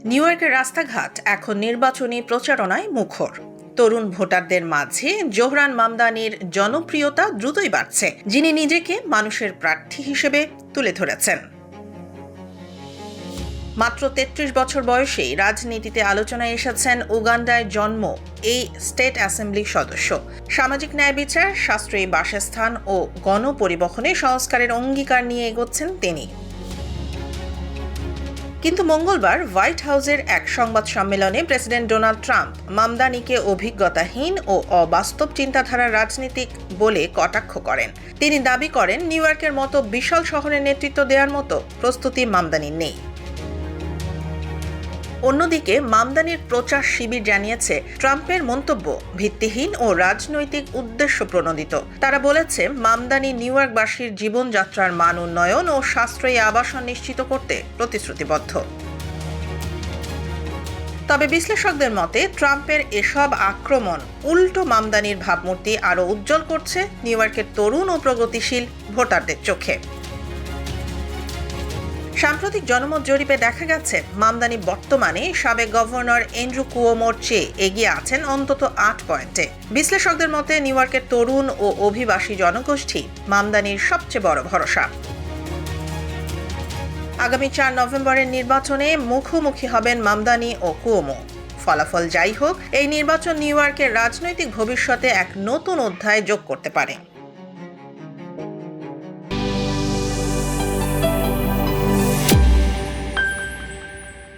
New ইয়র্কের রাস্তাঘাট এখন নির্বাচনী প্রচারণায় মুখর। তরুণ ভোটারদের মাঝে জোহরান মামদানির জনপ্রিয়তা দ্রুতই বাড়ছে, যিনি নিজেকে মানুষের প্রার্থী হিসেবে তুলে ধরেছেন। মাত্র ৩৩ বছর বয়সেই রাজনীতিতে আলোচনায় এসেছেন উগান্ডায় জন্ম এই স্টেট অ্যাসেম্বলি সদস্য। সামাজিক ন্যায় বিচার, সাশ্রয়ী বাসস্থান ও গণপরিবহনে সংস্কারের অঙ্গীকার নিয়ে এগোচ্ছেন তিনি। কিন্তু মঙ্গলবার হোয়াইট হাউসের এক সংবাদ সম্মেলনে প্রেসিডেন্ট ডোনাল্ড ট্রাম্প মামদানিকে অভিজ্ঞতাহীন ও অবাস্তব চিন্তাধারার রাজনীতিক বলে কটাক্ষ করেন। তিনি দাবি করেন, নিউ ইয়র্কের মতো বিশাল শহরে নেতৃত্ব দেওয়ার মতো প্রস্তুতি মামদানির নেই। অন্যদিকে মামদানির প্রচার শিবির জানিয়েছে, ট্রাম্পের মন্তব্য ভিত্তিহীন ও রাজনৈতিক উদ্দেশ্য প্রণোদিত। তারা বলেছে, মামদানি নিউ ইয়র্কবাসীর জীবনযাত্রার মান উন্নয়ন ও সাশ্রয়ী আবাসন নিশ্চিত করতে প্রতিশ্রুতিবদ্ধ। তবে বিশ্লেষকদের মতে, ট্রাম্পের এসব আক্রমণ উল্টো মামদানির ভাবমূর্তি আরও উজ্জ্বল করছে নিউ ইয়র্কের তরুণ ও প্রগতিশীল ভোটারদের চোখে। সাম্প্রতিক জনমত জরিপে দেখা গেছে, মামদানি বর্তমানে সাবেক গভর্নর অ্যান্ড্রু কুয়োমোর চেয়ে এগিয়ে আছেন অন্তত ৮ পয়েন্টে। বিশ্লেষকদের মতে, নিউ ইয়র্কের তরুণ ও অভিবাসী জনগোষ্ঠী মামদানির সবচেয়ে বড় ভরসা। আগামী ৪ নভেম্বরের নির্বাচনে মুখোমুখি হবেন মামদানি ও কুয়োমো। ফলাফল যাই হোক, এই নির্বাচন নিউ ইয়র্কের রাজনৈতিক ভবিষ্যতে এক নতুন অধ্যায় যোগ করতে পারে।